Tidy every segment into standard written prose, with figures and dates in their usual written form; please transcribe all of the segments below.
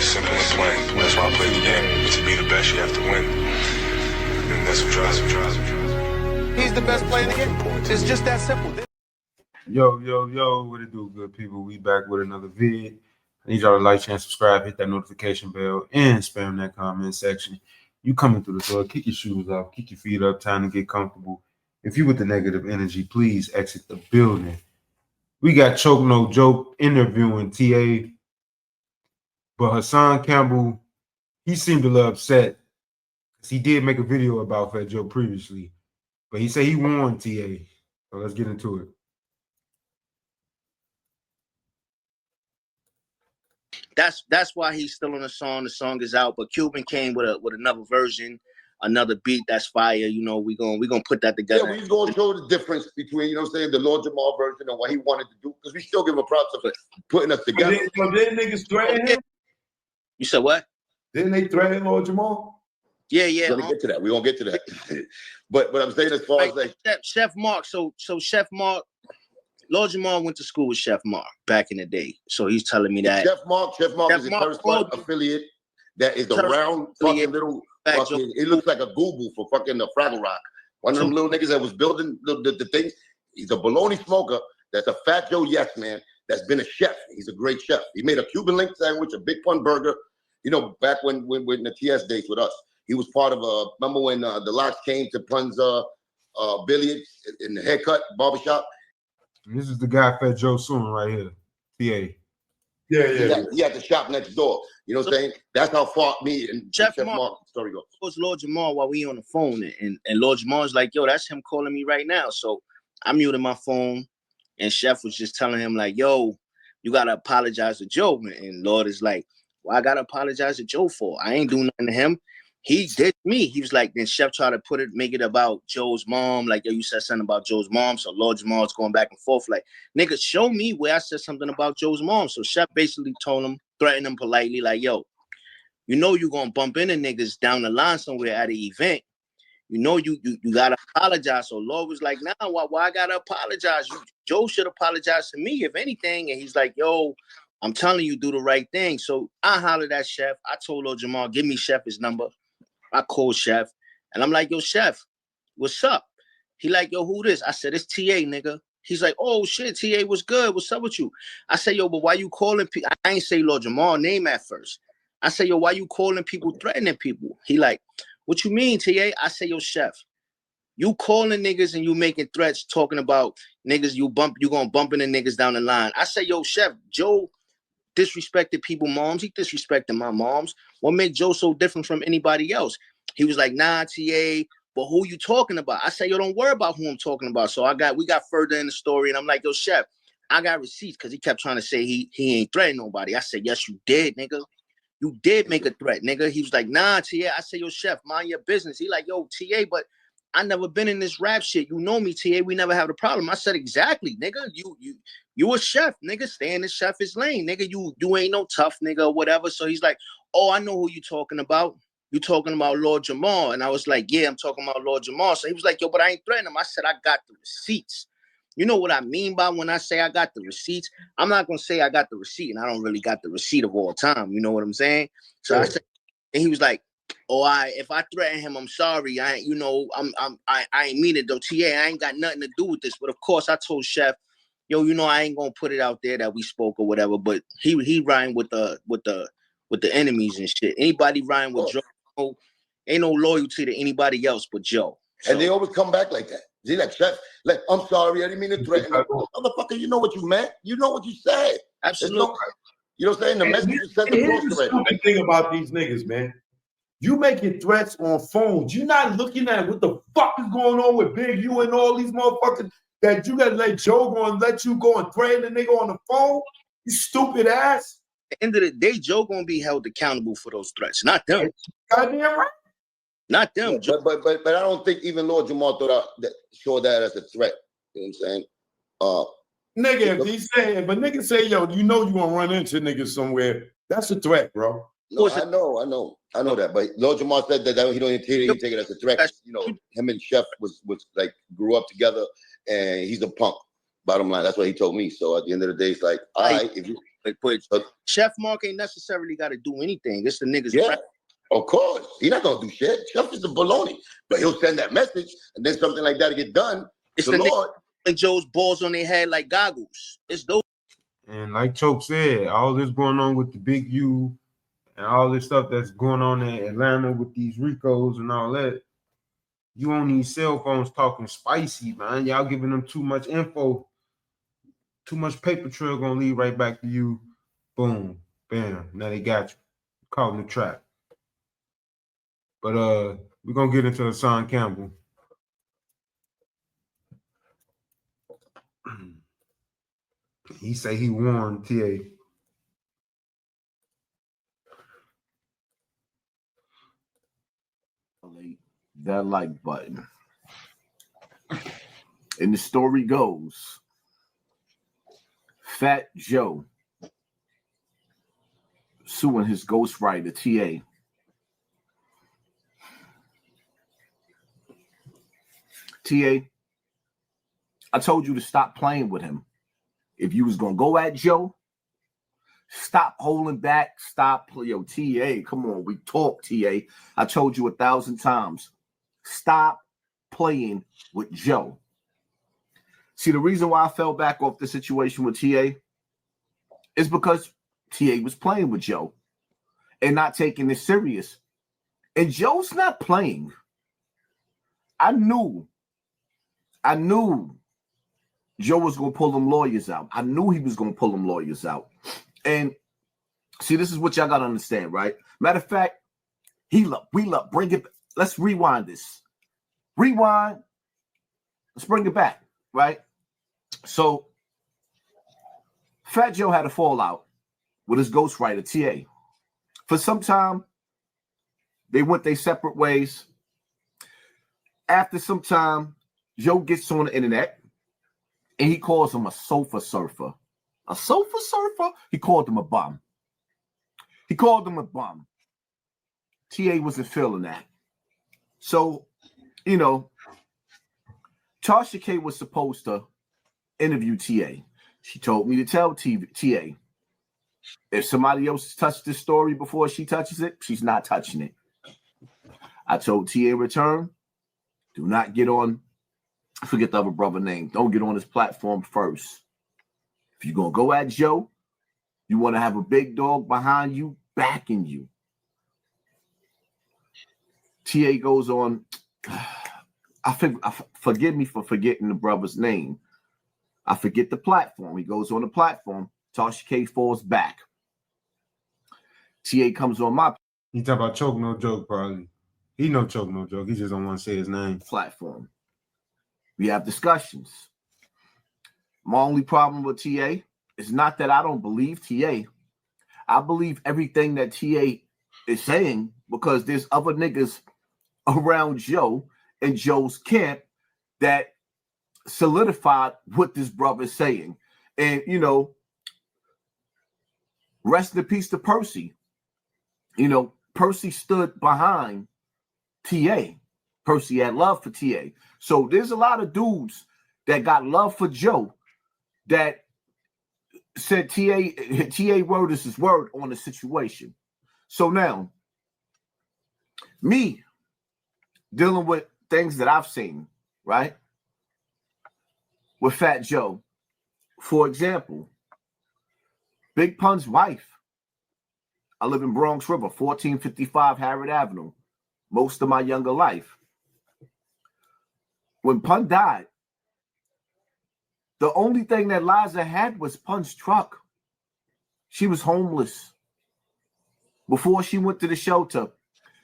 simple and plain. That's why I play the game. To be the best, you have to win. And that's what drives me. He's the best player in the game. It's just that simple. Yo, what it do, good people? We back with another vid. I need y'all to like, share, and subscribe, hit that notification bell, and spam that comment section. You coming through the door, kick your shoes off, kick your feet up, time to get comfortable. If you with the negative energy, please exit the building. We got Chokenojoke interviewing TA, but Hassan Campbell, he seemed a little upset because he did make a video about Fat Joe previously, but he said he warned TA. So let's get into it. That's why he's still on the song. The song is out, but Cuban came with another version, another beat that's fire. You know, we gonna put that together. Yeah, we're gonna show the difference between, you know what I'm saying, the Lord Jamar version and what he wanted to do, because we still give him props for putting us together. Didn't niggas threaten him? You said what? Didn't they threaten Lord Jamar? Yeah. We're gonna get to that. We're gonna get to that. but I'm saying, as far as like Chef Mark, so Chef Mark, Lord Jamar went to school with Chef Mark back in the day. So he's telling me that Chef Mark is a Curse Club affiliate that is the round fucking little fucking, it looks like a Google for fucking the Fraggle Rock. One of them little niggas that was building the things. He's a bologna smoker. That's a Fat Joe yes man. That's been a chef. He's a great chef. He made a Cuban link sandwich, a Big Pun burger. You know, back when the TS days with us, he was part of remember when the Locks came to Pun's billiards in the haircut barbershop. This is the guy Fat Joe suing right here, TA. Yeah. He had the shop next door. You know what I'm saying? That's how far me and Chef Mark story goes. It was Lord Jamar while we on the phone, and Lord Jamar's like, yo, that's him calling me right now. So I muted my phone, and Chef was just telling him like, yo, you gotta apologize to Joe. And Lord is like, well, I gotta apologize to Joe for? I ain't doing nothing to him. He did me. He was like, then Chef tried to make it about Joe's mom. Like, yo, you said something about Joe's mom. So Lord Jamar's going back and forth. Like, nigga, show me where I said something about Joe's mom. So Chef basically told him, threatened him politely, like, yo, you know you're gonna bump into niggas down the line somewhere at an event. You know you gotta apologize. So Lord was like, nah, why I gotta apologize? Joe should apologize to me, if anything. And he's like, yo, I'm telling you, do the right thing. So I hollered at Chef. I told Lord Jamar, give me Chef his number. I called Chef, and I'm like, yo, Chef, what's up? He like, yo, who this? I said, it's TA, nigga. He's like, oh, shit, TA, what's good? What's up with you? I said, yo, but why you calling people? I ain't say Lord Jamar's name at first. I said, yo, why you calling people, threatening people? He like, what you mean, TA? I say, yo, Chef, you calling niggas and you making threats, talking about niggas, you gonna bump into niggas down the line. I say, yo, Chef, Joe disrespected people moms. He disrespected my moms. What made Joe so different from anybody else? He was like, nah, TA, but who you talking about? I say, yo, don't worry about who I'm talking about. So we got further in the story, and I'm like, yo, Chef, I got receipts, because he kept trying to say he ain't threatened nobody. I said, yes, you did, nigga. You did make a threat, nigga. He was like, nah, TA. I say, yo, Chef, mind your business. He like, yo, TA, but I never been in this rap shit. You know me, TA. We never have a problem. I said, exactly, nigga. You a chef, nigga. Stay in the chef's lane, nigga. You ain't no tough nigga or whatever. So he's like, oh, I know who you talking about. You talking about Lord Jamar. And I was like, yeah, I'm talking about Lord Jamar. So he was like, yo, but I ain't threatening him. I said, I got the receipts. You know what I mean by when I say I got the receipts? I'm not going to say I got the receipt, and I don't really got the receipt of all time. You know what I'm saying? So I said, and he was like, oh, if I threaten him, I'm sorry. I ain't mean it though. TA, I ain't got nothing to do with this. But of course, I told Chef, yo, you know, I ain't gonna put it out there that we spoke or whatever. But he riding with the enemies and shit. Anybody riding with Joe, ain't no loyalty to anybody else but Joe. So, and they always come back like that. See, like, Chef, like, I'm sorry, I didn't mean to threaten you. Motherfucker, you know what you meant. You know what you said. Absolutely. You know what I'm saying? The message is sent across the thing about these niggas, man. You making threats on phones. You're not looking at what the fuck is going on with Big U and all these motherfuckers that you gotta let Joe go and let you go and threaten a nigga on the phone. You stupid ass. At the end of the day, Joe gonna be held accountable for those threats, not them. Goddamn right. Not them. Yeah, but I don't think even Lord Jamar saw that as a threat. You know what I'm saying? Nigga, if a nigga say, yo, you know you gonna run into niggas somewhere, that's a threat, bro. No, I know that. But Lord Jamar said that he don't take it as a threat. You know, him and Chef was like grew up together, and he's a punk. Bottom line, that's what he told me. So at the end of the day, it's like, all right, But Chef Mark ain't necessarily got to do anything. It's the niggas. Yeah, of course. He's not gonna do shit. Chef is the baloney, but he'll send that message, and then something like that to get done. It's the Lord. Like Joe's balls on their head like goggles. It's those. And like Choke said, all this going on with the Big U and all this stuff that's going on in Atlanta with these Ricos and all that. You on these cell phones talking spicy, man. Y'all giving them too much info. Too much paper trail gonna lead right back to you. Boom, bam. Now they got you. Caught in the trap. But we're gonna get into Hassan Campbell. He say he warned TA. That like button. And the story goes, Fat Joe suing his ghostwriter, TA. TA, I told you to stop playing with him. If you was going to go at Joe, stop holding back. Stop. Yo, TA, come on. We talk, TA. I told you 1,000 times. Stop playing with Joe. See, the reason why I fell back off the situation with TA is because TA was playing with Joe and not taking it serious. And Joe's not playing. I knew Joe was going to pull them lawyers out. I knew he was going to pull them lawyers out. And see, this is what y'all got to understand, right? Matter of fact, bring it. Let's rewind this. Rewind. Let's bring it back, right? So, Fat Joe had a fallout with his ghostwriter, TA. For some time, they went their separate ways. After some time, Joe gets on the internet and he calls him a sofa surfer. A sofa surfer? He called him a bum. TA wasn't feeling that. So, Tasha K was supposed to interview TA. She told me to tell TA, if somebody else touched this story before she touches it, she's not touching it. I told TA in return, do not get on, forget the other brother name. Don't get on his platform first. If you're going to go at Joe, you want to have a big dog behind you, backing you. TA goes on, forgive me for forgetting the brother's name. I forget the platform. He goes on the platform. Tasha K falls back. TA comes on my He talk about Chokenojoke probably. He know Chokenojoke. He just don't want to say his name. Platform. We have discussions. My only problem with TA is not that I don't believe TA. I believe everything that TA is saying because there's other niggas around Joe and Joe's camp that solidified what this brother is saying. And, rest in peace to Percy. Percy stood behind TA. Percy had love for TA. So there's a lot of dudes that got love for Joe that said TA word is his word on the situation. So now, me dealing with things that I've seen, right? With Fat Joe, for example, Big Pun's wife. I live in Bronx River, 1455 Harrod Avenue, most of my younger life. When Pun died, the only thing that Liza had was Pun's truck. She was homeless. Before she went to the shelter,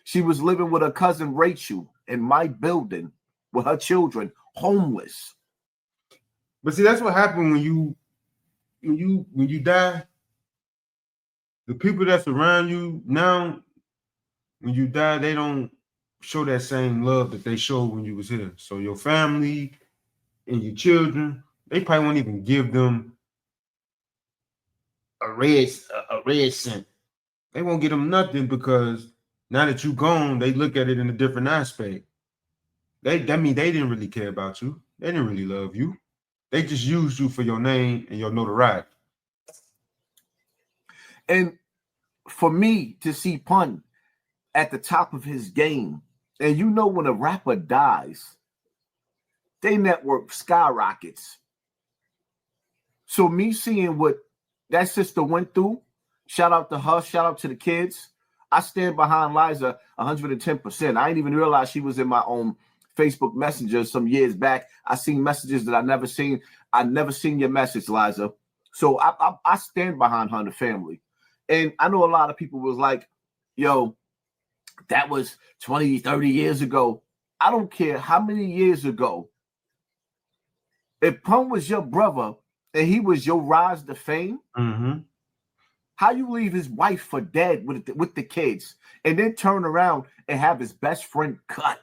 she was living with her cousin Rachel in my building with her children, homeless. But see, that's what happened when you die. The people that's around you now, when you die, they don't show that same love that they showed when you was here. So your family and your children, they probably won't even give them a red cent. They won't get them nothing because now that you gone, they look at it in a different aspect. That means they didn't really care about you. They didn't really love you. They just used you for your name and your notoriety. And for me to see Pun at the top of his game, and you know when a rapper dies, they network skyrockets. So me seeing what that sister went through, shout out to her, shout out to the kids. I stand behind Liza 110%. I didn't even realize she was in my own Facebook Messenger some years back. I seen messages that I never seen. I never seen your message, Liza. So I stand behind her and the family. And I know a lot of people was like, yo, that was 20, 30 years ago. I don't care how many years ago. If Pun was your brother and he was your rise to fame, how you leave his wife for dead with the kids and then turn around and have his best friend cut?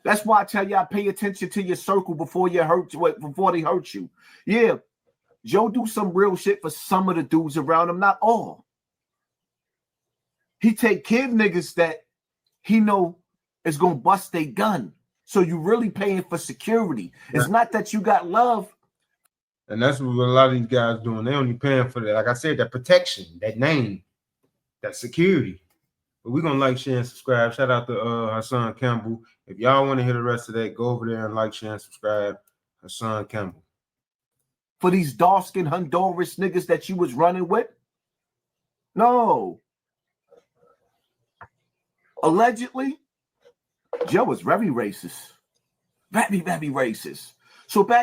That's why I tell y'all pay attention to your circle before they hurt you. Yeah, Joe do some real shit for some of the dudes around him, not all. He take kid niggas that he know is gonna bust their gun. So you really paying for security. It's not that you got love. And that's what a lot of these guys doing. They only paying for that, like I said, that protection, that name, that security. But we're gonna like, share, and subscribe. Shout out to Hassan Campbell. If y'all want to hear the rest of that, go over there and like, share, and subscribe. Hassan Campbell. For these dark-skinned Honduras niggas that you was running with? No. Allegedly, Joe was very racist. Very, very racist. So back